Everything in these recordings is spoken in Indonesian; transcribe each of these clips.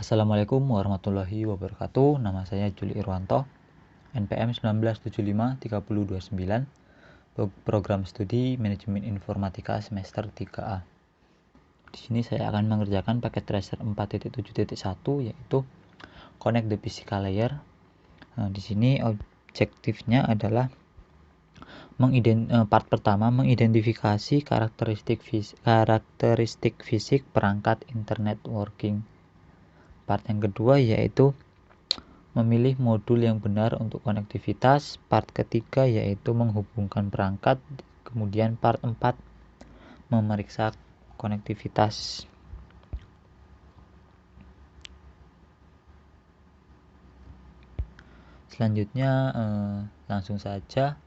Assalamualaikum warahmatullahi wabarakatuh. Nama saya Juli Irwanto, NPM 19753029, Program Studi Manajemen Informatika semester 3A. Di sini saya akan mengerjakan paket tracer 4.7.1 yaitu Connect the Physical Layer. Di sini objektifnya adalah part pertama mengidentifikasi karakteristik fisik perangkat internet working. Part yang kedua yaitu memilih modul yang benar untuk konektivitas. Part ketiga yaitu menghubungkan perangkat. Kemudian part 4 memeriksa konektivitas. Selanjutnya langsung saja.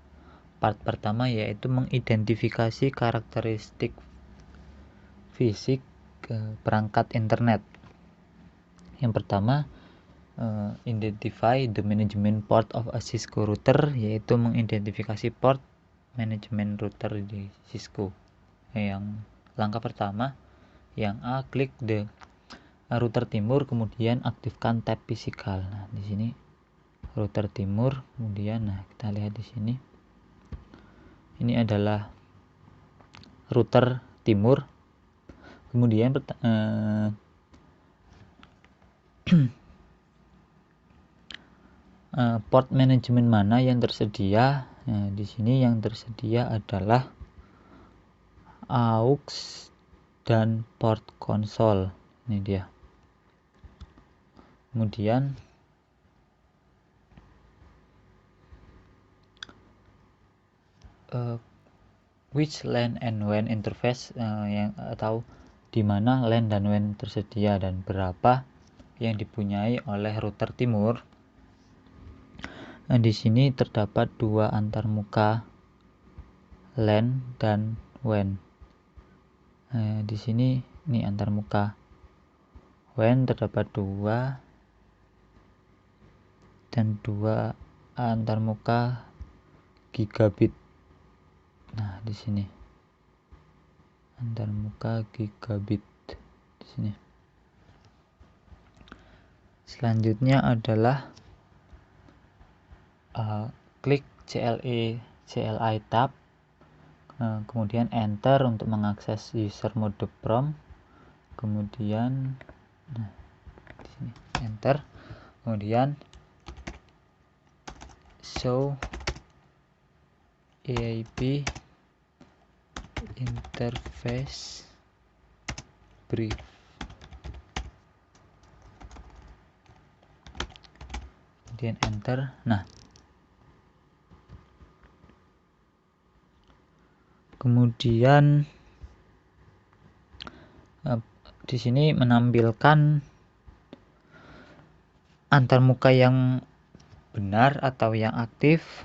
Part pertama yaitu mengidentifikasi karakteristik fisik perangkat internet. Yang pertama, identify the management port of a Cisco router, yaitu mengidentifikasi port manajemen router di Cisco. Yang langkah pertama, yang A, klik the router timur, kemudian aktifkan tab physical. Nah, di sini router timur, kemudian kita lihat di sini. Ini adalah router timur. Kemudian port manajemen mana yang tersedia? Nah, di sini yang tersedia adalah AUX dan port konsol. Ini dia. Kemudian which LAN and WAN interface atau di mana LAN dan WAN tersedia dan berapa yang dipunyai oleh router timur. Nah, di sini terdapat dua antarmuka LAN dan WAN. Di sini ini antarmuka WAN terdapat dua dan dua antarmuka gigabit. Nah, di sini antarmuka gigabit di sini. Selanjutnya adalah klik CLI tab, kemudian enter untuk mengakses user mode prompt, kemudian di sini enter, kemudian show EIP interface brief. Kemudian enter. Nah, kemudian di sini menampilkan antarmuka yang benar atau yang aktif,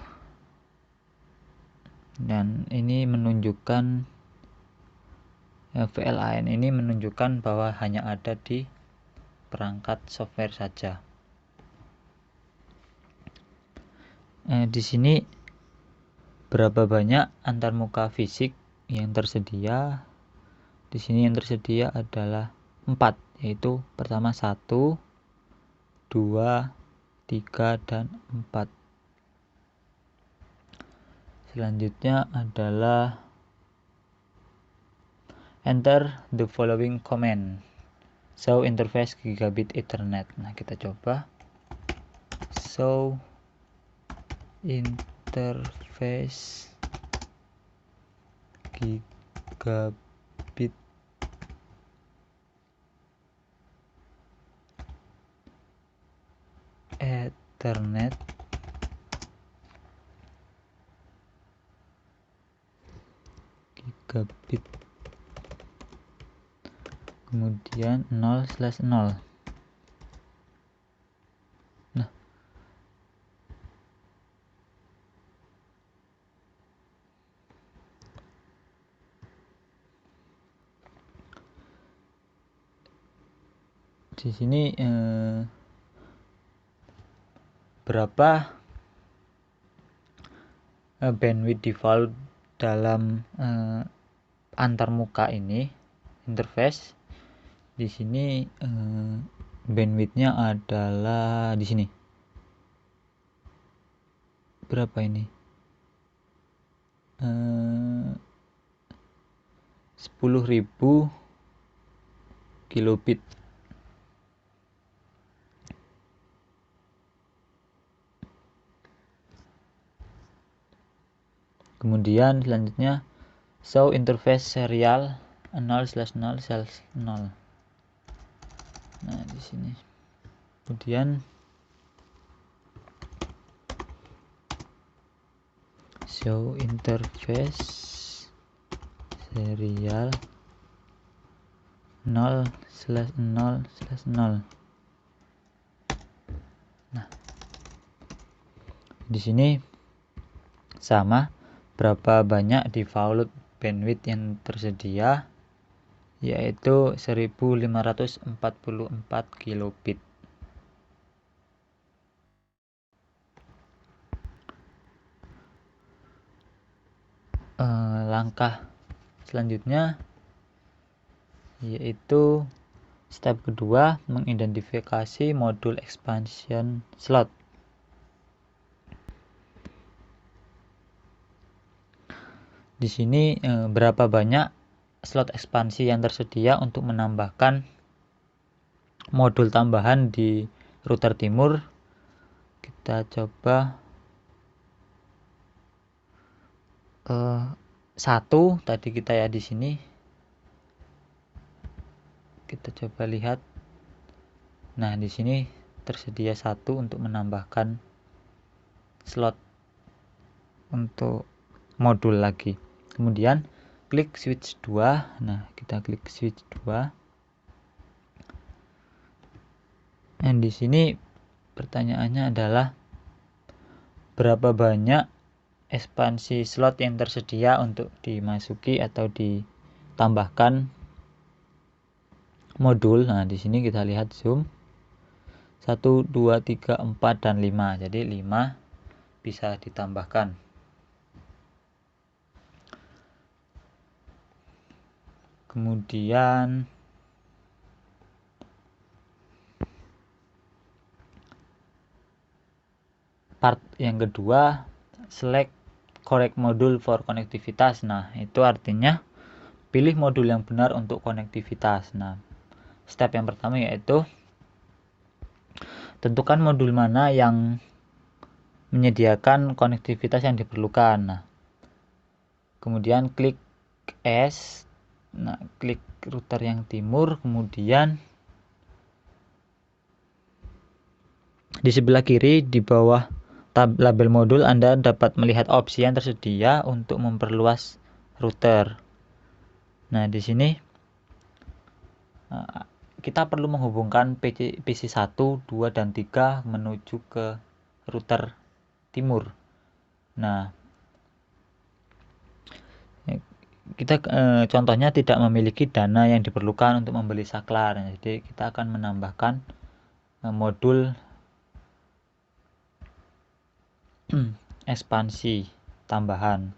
dan ini menunjukkan VLAN ini menunjukkan bahwa hanya ada di perangkat software saja. Di sini berapa banyak antarmuka fisik yang tersedia? Di sini yang tersedia adalah 4, yaitu pertama 1, 2, 3, dan 4. Selanjutnya adalah enter the following command. Show interface gigabit Ethernet. Nah, kita coba. Show interface gigabit Ethernet gigabit, kemudian 0/0. Nah, di sini berapa bandwidth default dalam antarmuka ini interface. Di sini Bandwidthnya adalah di sini. Berapa ini? 10.000 kilobit. Kemudian selanjutnya show interface serial 0/0/0. Nah, di sini. Kemudian show interface serial 0/0/0. Nah, di sini sama berapa banyak default bandwidth yang tersedia, yaitu 1544 kilobit. Langkah selanjutnya yaitu step kedua, mengidentifikasi modul expansion slot. Di sini berapa banyak slot ekspansi yang tersedia untuk menambahkan modul tambahan di router timur. Kita coba 1 tadi kita ya di sini. Kita coba lihat. Nah, di sini tersedia 1 untuk menambahkan slot untuk modul lagi. Kemudian klik switch 2. Nah, kita klik switch 2. Dan di sini pertanyaannya adalah berapa banyak ekspansi slot yang tersedia untuk dimasuki atau ditambahkan modul. Nah, di sini kita lihat zoom 1, 2, 3, 4 dan 5. Jadi 5 bisa ditambahkan. Kemudian part yang kedua, select correct module for konektivitas. Nah, itu artinya pilih modul yang benar untuk konektivitas. Nah, step yang pertama yaitu tentukan modul mana yang menyediakan konektivitas yang diperlukan. Nah, kemudian klik S. Nah, klik router yang timur, kemudian di sebelah kiri di bawah label modul Anda dapat melihat opsi yang tersedia untuk memperluas router. Nah, di sini kita perlu menghubungkan PC 1, 2 dan 3 menuju ke router timur. Nah, kita contohnya tidak memiliki dana yang diperlukan untuk membeli saklar. Jadi kita akan menambahkan modul ekspansi tambahan,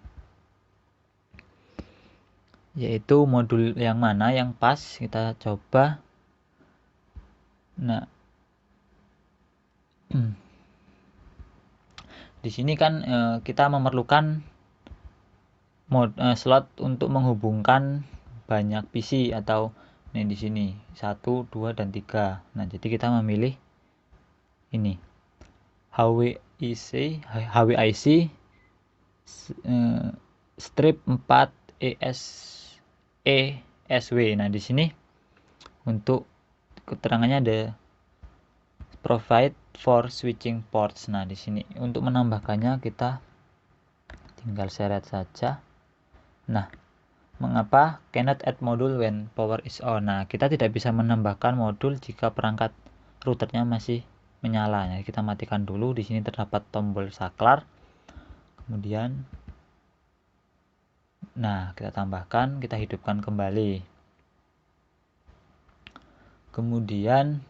yaitu modul yang mana yang pas. Kita coba. Nah, di sini kan kita memerlukan slot untuk menghubungkan banyak PC atau di sini 1, 2 dan 3. Nah, jadi kita memilih ini HWIC strip 4 ESW. Nah, di sini untuk keterangannya ada provide for switching ports. Nah, di sini untuk menambahkannya kita tinggal seret saja. Nah, mengapa cannot add module when power is on? Nah, kita tidak bisa menambahkan modul jika perangkat routernya masih menyala. Nah, kita matikan dulu. Di sini terdapat tombol saklar. Kemudian kita tambahkan, kita hidupkan kembali. Kemudian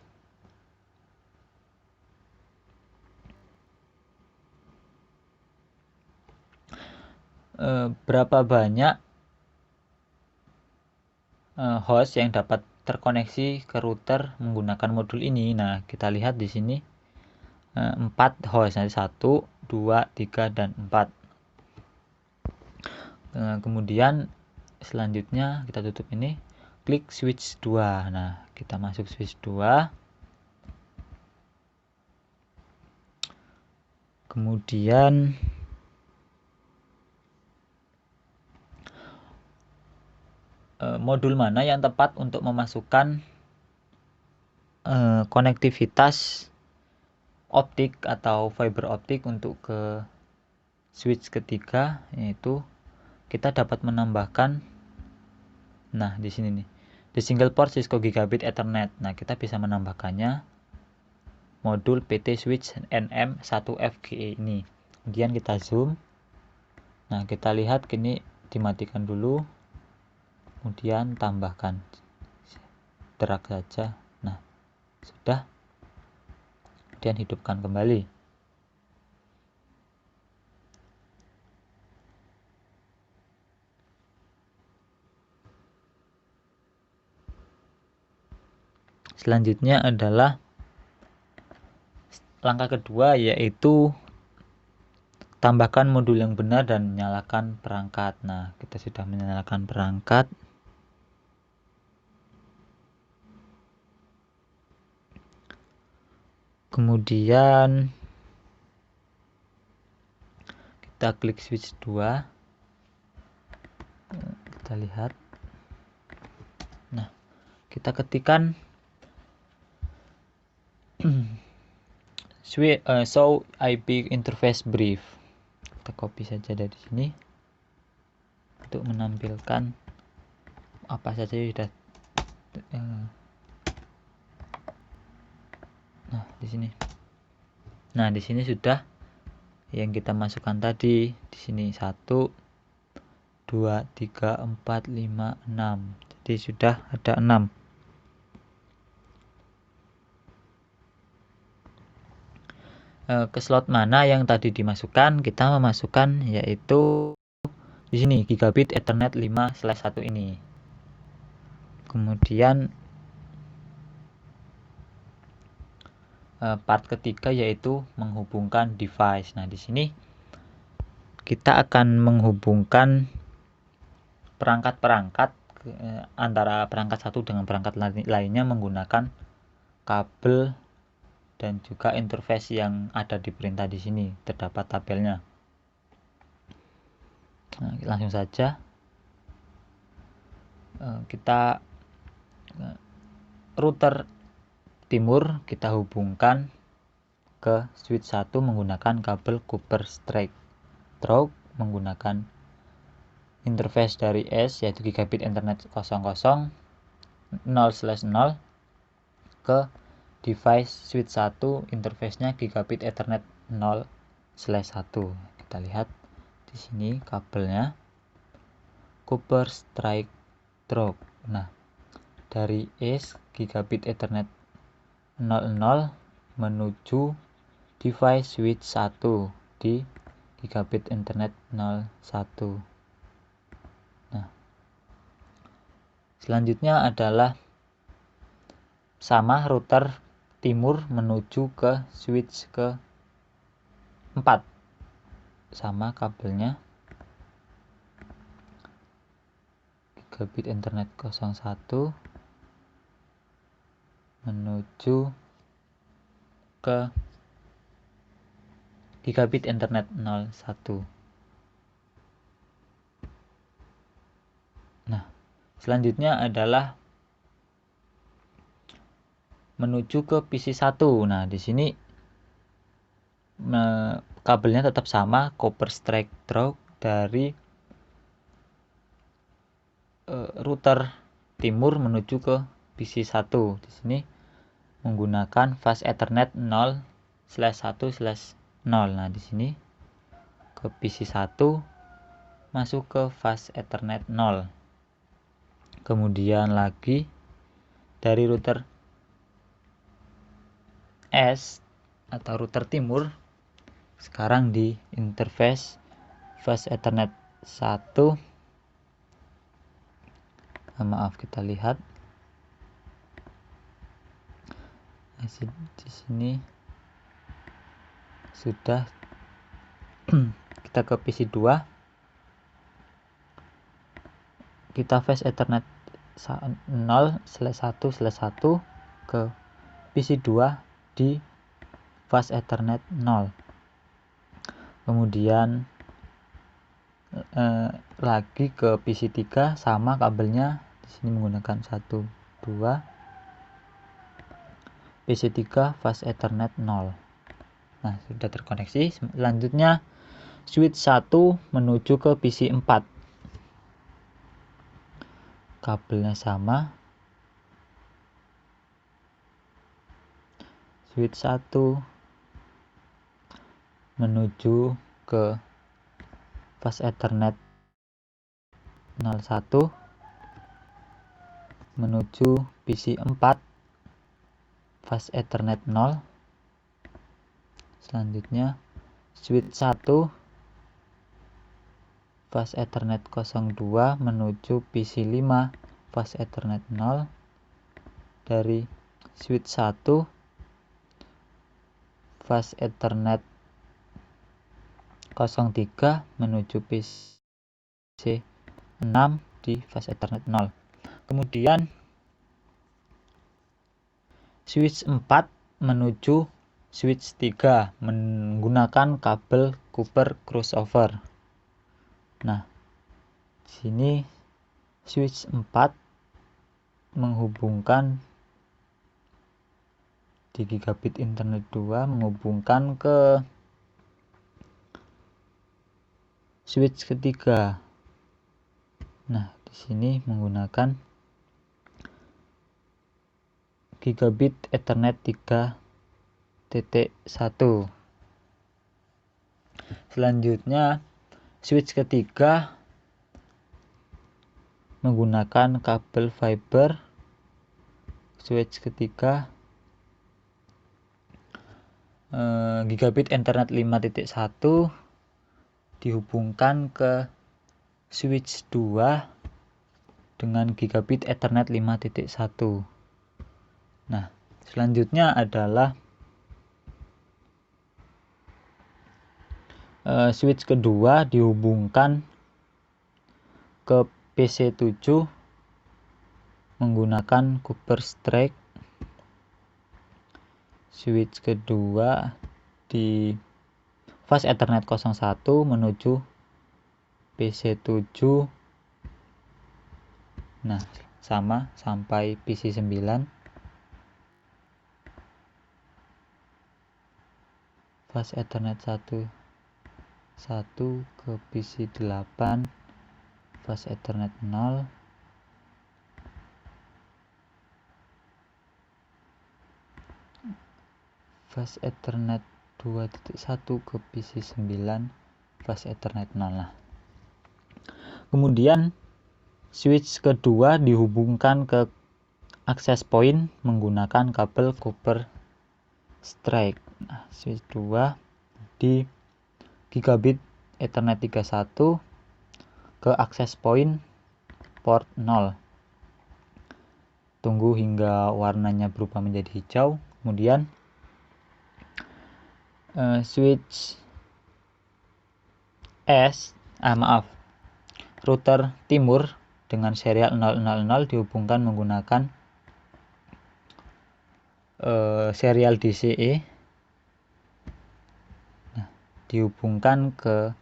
berapa banyak host yang dapat terkoneksi ke router menggunakan modul ini. Nah, kita lihat di sini 4 host, nanti 1, 2, 3, dan 4. Kemudian selanjutnya kita tutup ini, klik switch 2. Nah, kita masuk switch 2. Kemudian modul mana yang tepat untuk memasukkan konektivitas optik atau fiber optik untuk ke switch ketiga, yaitu kita dapat menambahkan, nah di sini nih, the single port Cisco Gigabit Ethernet. Nah, kita bisa menambahkannya modul PT Switch NM1FGE ini. Kemudian kita zoom. Nah, kita lihat kini dimatikan dulu. Kemudian tambahkan, drag saja. Nah, sudah. Kemudian hidupkan kembali. Selanjutnya adalah langkah kedua, yaitu tambahkan modul yang benar dan nyalakan perangkat. Nah, kita sudah menyalakan perangkat. Kemudian kita klik switch 2. Kita lihat. Nah, kita ketikkan show IP interface brief. Kita copy saja dari sini untuk menampilkan apa saja yang sudah. Nah, di sini. Nah, di sini sudah yang kita masukkan tadi. Di sini 1, 2, 3, 4, 5, 6. Jadi sudah ada 6. Ke slot mana yang tadi dimasukkan, kita memasukkan yaitu di sini Gigabit Ethernet 5/1 ini. Kemudian part ketiga yaitu menghubungkan device. Nah, di sini kita akan menghubungkan perangkat-perangkat antara perangkat satu dengan perangkat lainnya menggunakan kabel dan juga interface yang ada di perintah di sini, terdapat tabelnya. Nah, langsung saja kita router timur kita hubungkan ke switch 1 menggunakan kabel Copper Strike Through menggunakan interface dari S, yaitu Gigabit Ethernet 00 0/0 ke device switch 1, interface-nya Gigabit Ethernet 0/1. Kita lihat di sini kabelnya Copper Strike Through. Nah, dari S Gigabit Ethernet 00 menuju device switch 1 di Gigabit Ethernet 01. Nah, selanjutnya adalah sama router timur menuju ke switch ke 4. Sama kabelnya Gigabit Ethernet 01 menuju ke Gigabit Ethernet 01. Nah, selanjutnya adalah menuju ke PC1. Nah, di sini kabelnya tetap sama, Copper Strike Through dari router timur menuju ke PC1. Di sini menggunakan fast Ethernet 0/1/0. Nah, di sini ke PC1 masuk ke fast Ethernet 0. Kemudian lagi dari router S atau router timur sekarang di interface fast Ethernet 1. Maaf, kita lihat Di sini sudah. Kita ke PC 2, kita fast Ethernet 0/1/1 ke PC 2 di fast Ethernet 0. Kemudian lagi ke PC 3, sama kabelnya di sini menggunakan 1 2, PC 3 fast Ethernet 0. Nah, sudah terkoneksi. Selanjutnya switch 1 menuju ke PC 4. Kabelnya sama. Switch 1 menuju ke fast Ethernet 01 menuju PC 4 fast Ethernet 0. Selanjutnya switch 1 fast Ethernet 02 menuju PC 5 fast Ethernet 0. Dari switch 1 fast Ethernet 03 menuju PC 6 di fast Ethernet 0. Kemudian switch 4 menuju switch 3 menggunakan kabel Cooper crossover. Nah, di sini switch 4 menghubungkan di gigabit internet 2 menghubungkan ke switch ketiga. Nah, di sini menggunakan gigabit Ethernet 3.1. Selanjutnya switch ketiga menggunakan kabel fiber. Switch ketiga gigabit Ethernet 5.1 dihubungkan ke switch 2 dengan gigabit Ethernet 5.1. Nah, selanjutnya adalah switch kedua dihubungkan ke PC 7 menggunakan Cooper Strike. Switch kedua di fast Ethernet 01 menuju PC 7. Nah, sama sampai PC 9. Fast Ethernet 1 ke PC 8, fast Ethernet 0. Fast Ethernet 2.1 ke PC 9, fast Ethernet 0. Nah, kemudian switch kedua dihubungkan ke access point menggunakan kabel Cooper Strike. Nah, switch 2 di gigabit Ethernet 31 ke access point port 0. Tunggu hingga warnanya berubah menjadi hijau. Kemudian switch router timur dengan serial 000 dihubungkan menggunakan serial DCE. Nah, dihubungkan ke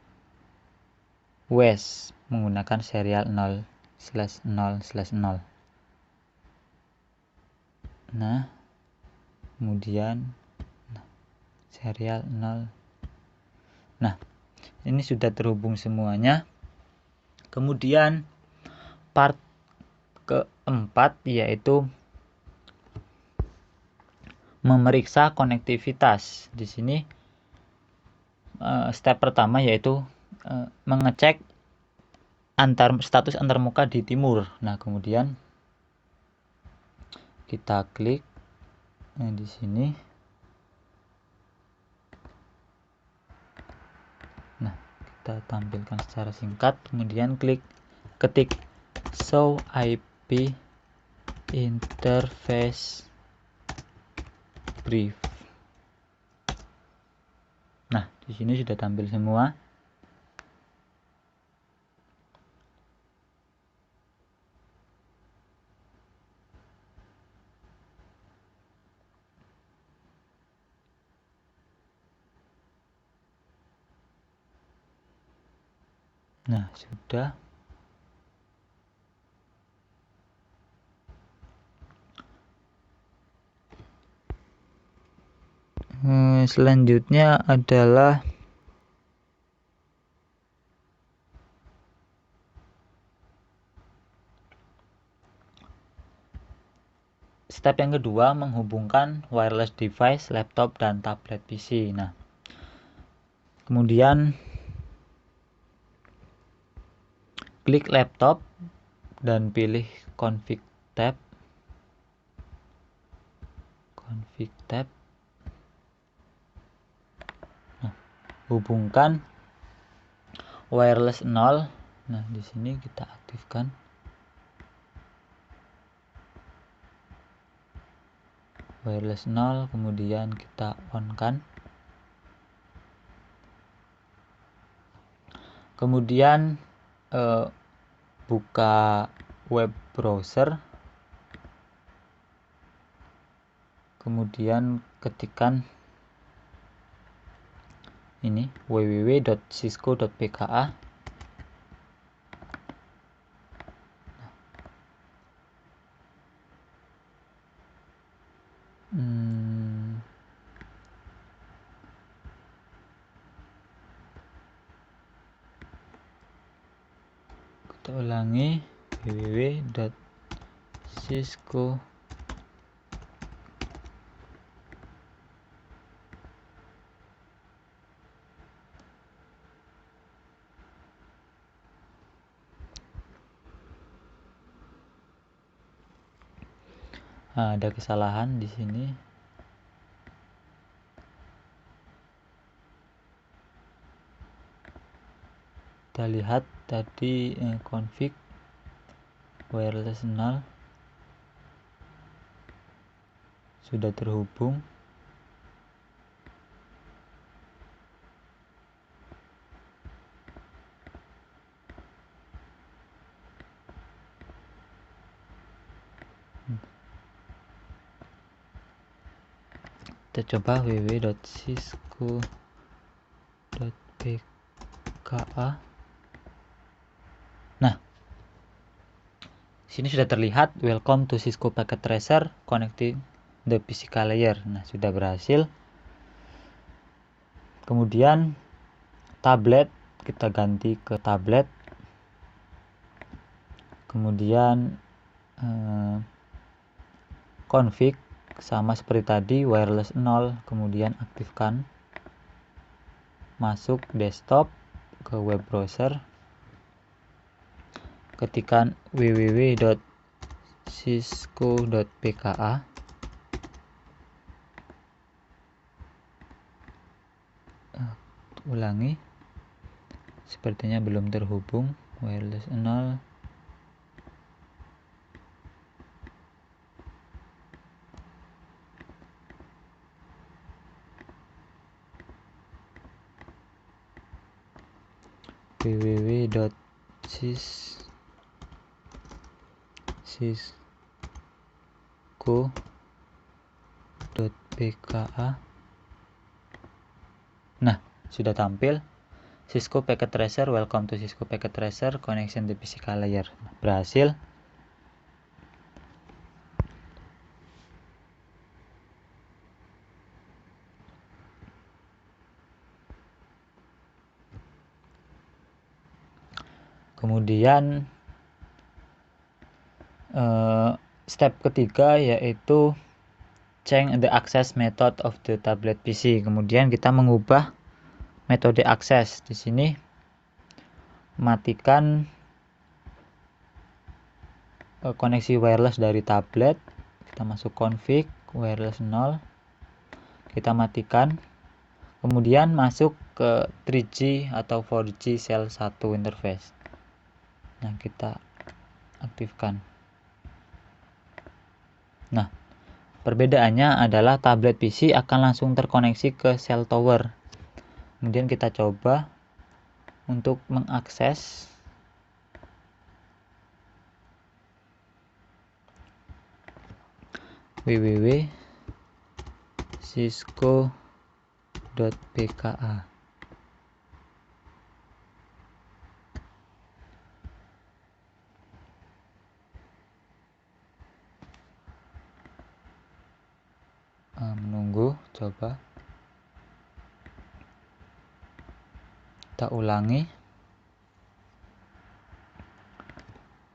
WES menggunakan serial 0/0/0. Nah, kemudian serial 0. Nah, ini sudah terhubung semuanya. Kemudian part keempat yaitu memeriksa konektivitas. Di sini step pertama yaitu mengecek status antarmuka di timur. Nah, kemudian kita klik di sini. Nah, kita tampilkan secara singkat, kemudian ketik show IP interface brief. Nah, di sini sudah tampil semua. Nah, sudah. Selanjutnya adalah step yang kedua, menghubungkan wireless device, laptop, dan tablet PC. Nah, kemudian klik laptop dan pilih config tab. Nah, hubungkan wireless 0. Nah, di sini kita aktifkan. Wireless 0, kemudian kita on kan. Kemudian buka web browser, kemudian ketikkan ini www.cisco.pka. Kita ulangi www.cisco. Nah, ada kesalahan di sini. Kita lihat tadi config wireless 0 sudah terhubung. Kita coba www.cisco.pka. Nah, sini sudah terlihat welcome to Cisco Packet Tracer connecting the physical layer. Nah, sudah berhasil. Kemudian tablet, kita ganti ke tablet. Kemudian config sama seperti tadi, wireless 0, kemudian aktifkan. Masuk desktop ke web browser, ketikkan www.cisco.pka. Ulangi, sepertinya belum terhubung wireless 0. www.cisco.pka. Nah, sudah tampil Cisco Packet Tracer, welcome to Cisco Packet Tracer connection the physical layer. Berhasil. Kemudian step ketiga yaitu change the access method of the tablet PC. Kemudian kita mengubah metode akses. Di sini matikan koneksi wireless dari tablet. Kita masuk config wireless 0. Kita matikan. Kemudian masuk ke 3G atau 4G cell 1 interface. Nah, kita aktifkan. Nah, Perbedaannya adalah tablet PC akan langsung terkoneksi ke cell tower. Kemudian kita coba untuk mengakses www.cisco.pka. Menunggu, coba kita ulangi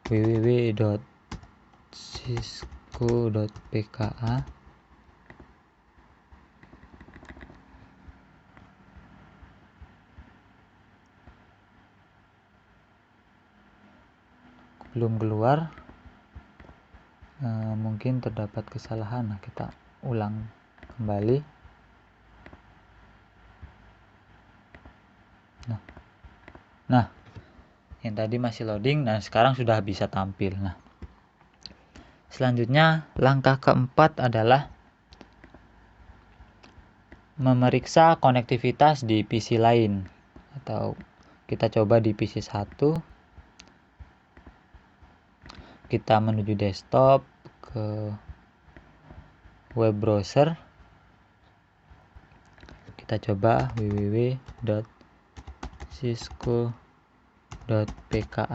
www.cisco.pka. Belum keluar, mungkin terdapat kesalahan. Nah, kita ulang kembali. Nah, yang tadi masih loading, nah sekarang sudah bisa tampil. Nah, selanjutnya langkah keempat adalah memeriksa konektivitas di PC lain, atau kita coba di PC 1. Kita menuju desktop, ke web browser, kita coba www.cisco.pka.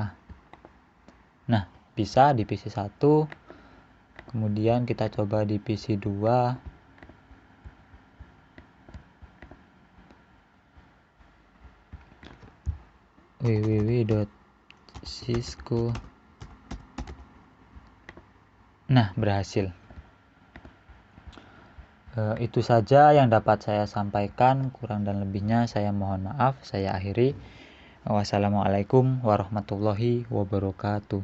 Nah, bisa di PC 1, kemudian kita coba di PC 2, www.cisco. Nah, berhasil. Itu saja yang dapat saya sampaikan. Kurang dan lebihnya saya mohon maaf. Saya akhiri. Wassalamualaikum warahmatullahi wabarakatuh.